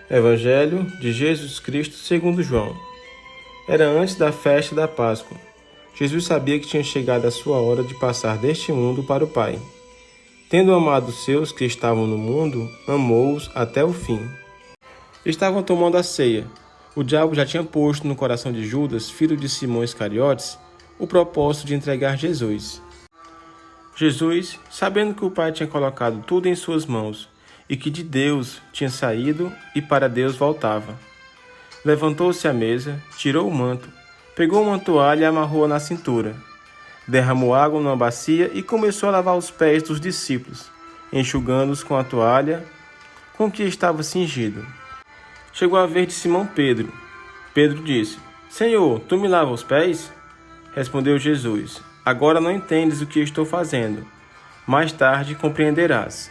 Evangelho de Jesus Cristo segundo João. Era antes da festa da Páscoa. Jesus sabia que tinha chegado a sua hora de passar deste mundo para o Pai. Tendo amado os seus que estavam no mundo, amou-os até o fim. Estavam tomando a ceia. O diabo já tinha posto no coração de Judas, filho de Simão Iscariotes, o propósito de entregar Jesus. Jesus, sabendo que o Pai tinha colocado tudo em suas mãos e que de Deus tinha saído e para Deus voltava, levantou-se à mesa, tirou o manto, pegou uma toalha e amarrou-a na cintura. Derramou água numa bacia e começou a lavar os pés dos discípulos, enxugando-os com a toalha com que estava cingido. Chegou a vez de Simão Pedro. Pedro disse: Senhor, tu me lavas os pés? Respondeu Jesus: Agora não entendes o que estou fazendo. Mais tarde compreenderás.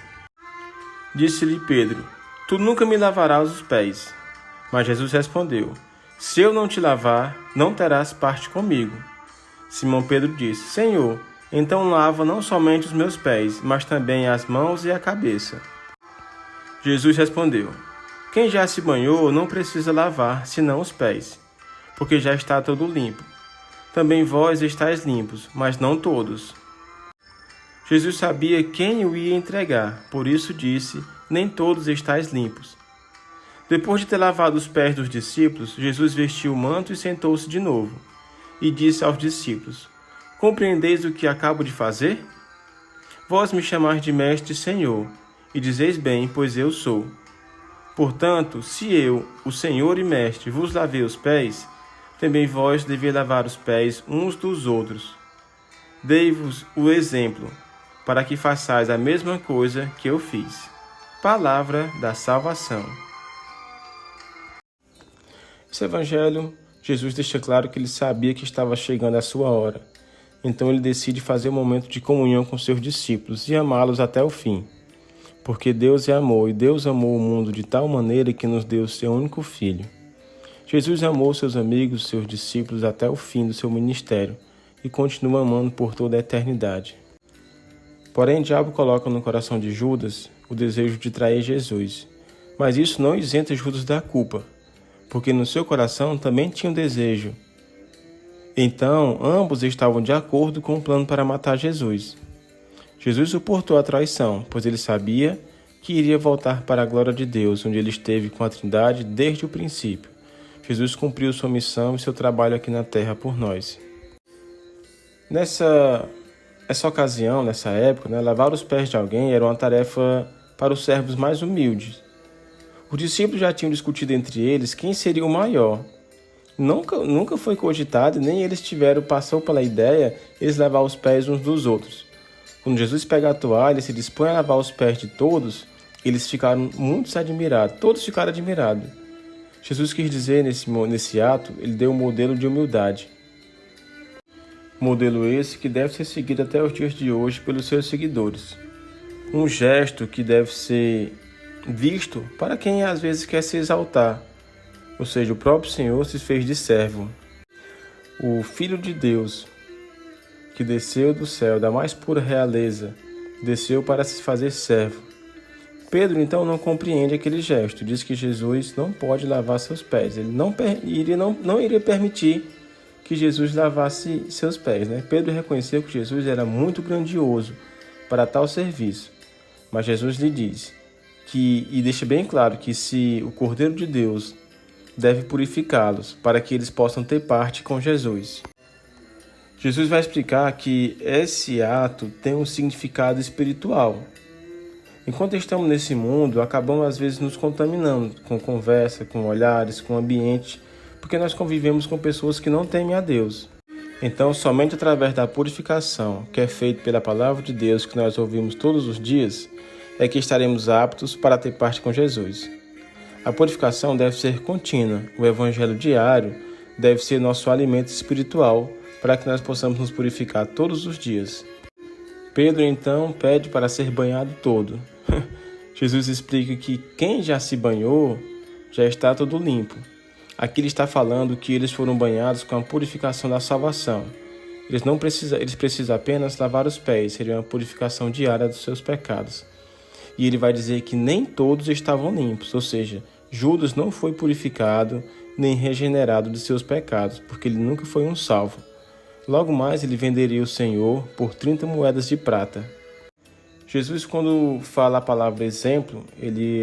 Disse-lhe Pedro: Tu nunca me lavarás os pés. Mas Jesus respondeu: Se eu não te lavar, não terás parte comigo. Simão Pedro disse: Senhor, então lava não somente os meus pés, mas também as mãos e a cabeça. Jesus respondeu: Quem já se banhou não precisa lavar, senão os pés, porque já está todo limpo. Também vós estáis limpos, mas não todos. Jesus sabia quem o ia entregar, por isso disse: Nem todos estáis limpos. Depois de ter lavado os pés dos discípulos, Jesus vestiu o manto e sentou-se de novo, e disse aos discípulos: Compreendeis o que acabo de fazer? Vós me chamais de mestre e Senhor, e dizeis bem, pois eu sou. Portanto, se eu, o Senhor e mestre, vos lavei os pés, também vós deveis lavar os pés uns dos outros. Dei-vos o exemplo, para que façais a mesma coisa que eu fiz. Palavra da salvação. Esse evangelho, Jesus deixa claro que ele sabia que estava chegando a sua hora. Então ele decide fazer um momento de comunhão com seus discípulos e amá-los até o fim. Porque Deus é amor e Deus amou o mundo de tal maneira que nos deu o seu único Filho. Jesus amou seus amigos, seus discípulos até o fim do seu ministério e continua amando por toda a eternidade. Porém, o diabo coloca no coração de Judas o desejo de trair Jesus. Mas isso não isenta Judas da culpa, porque no seu coração também tinha um desejo. Então, ambos estavam de acordo com o plano para matar Jesus. Jesus suportou a traição, pois ele sabia que iria voltar para a glória de Deus, onde ele esteve com a Trindade desde o princípio. Jesus cumpriu sua missão e seu trabalho aqui na terra por nós. Nessa ocasião, nessa época, lavar os pés de alguém era uma tarefa para os servos mais humildes. Os discípulos já tinham discutido entre eles quem seria o maior. Nunca foi cogitado, nem eles passou pela ideia eles lavar os pés uns dos outros. Quando Jesus pega a toalha e se dispõe a lavar os pés de todos, eles ficaram muito admirados. Todos ficaram admirados. Jesus quis dizer nesse ato, ele deu um modelo de humildade. Modelo esse que deve ser seguido até os dias de hoje pelos seus seguidores. Um gesto que deve ser visto para quem às vezes quer se exaltar. Ou seja, o próprio Senhor se fez de servo. O Filho de Deus, que desceu do céu, da mais pura realeza, desceu para se fazer servo. Pedro, então, não compreende aquele gesto. Diz que Jesus não pode lavar seus pés. Ele não iria permitir que Jesus lavasse seus pés. Pedro reconheceu que Jesus era muito grandioso para tal serviço. Mas Jesus lhe diz e deixa bem claro que se o Cordeiro de Deus deve purificá-los para que eles possam ter parte com Jesus. Jesus vai explicar que esse ato tem um significado espiritual. Enquanto estamos nesse mundo, acabamos às vezes nos contaminando com conversa, com olhares, com ambiente, porque nós convivemos com pessoas que não temem a Deus. Então, somente através da purificação, que é feita pela palavra de Deus que nós ouvimos todos os dias, é que estaremos aptos para ter parte com Jesus. A purificação deve ser contínua. O evangelho diário deve ser nosso alimento espiritual para que nós possamos nos purificar todos os dias. Pedro, então, pede para ser banhado todo. Jesus explica que quem já se banhou já está todo limpo. Aqui ele está falando que eles foram banhados com a purificação da salvação. Eles precisam apenas lavar os pés, seria uma purificação diária dos seus pecados. E ele vai dizer que nem todos estavam limpos, ou seja, Judas não foi purificado nem regenerado de seus pecados, porque ele nunca foi um salvo. Logo mais ele venderia o Senhor por 30 moedas de prata. Jesus, quando fala a palavra exemplo,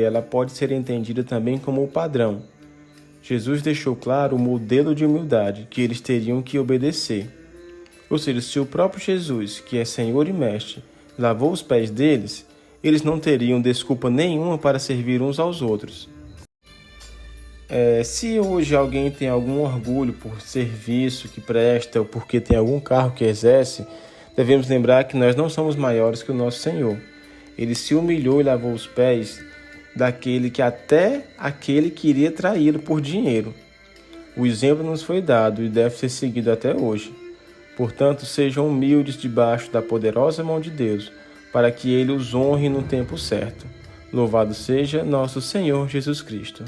ela pode ser entendida também como o padrão. Jesus deixou claro o modelo de humildade que eles teriam que obedecer. Ou seja, se o próprio Jesus, que é Senhor e Mestre, lavou os pés deles, eles não teriam desculpa nenhuma para servir uns aos outros. Se hoje alguém tem algum orgulho por serviço que presta ou porque tem algum cargo que exerce, devemos lembrar que nós não somos maiores que o nosso Senhor. Ele se humilhou e lavou os pés daquele que até aquele queria traí-lo por dinheiro. O exemplo nos foi dado e deve ser seguido até hoje. Portanto, sejam humildes debaixo da poderosa mão de Deus, para que Ele os honre no tempo certo. Louvado seja nosso Senhor Jesus Cristo.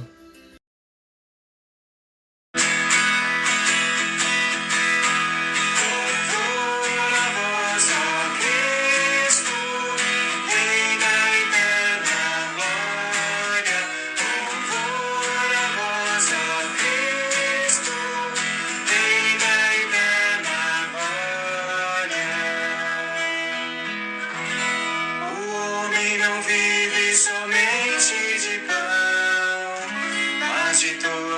Não vive somente de pão, mas de toda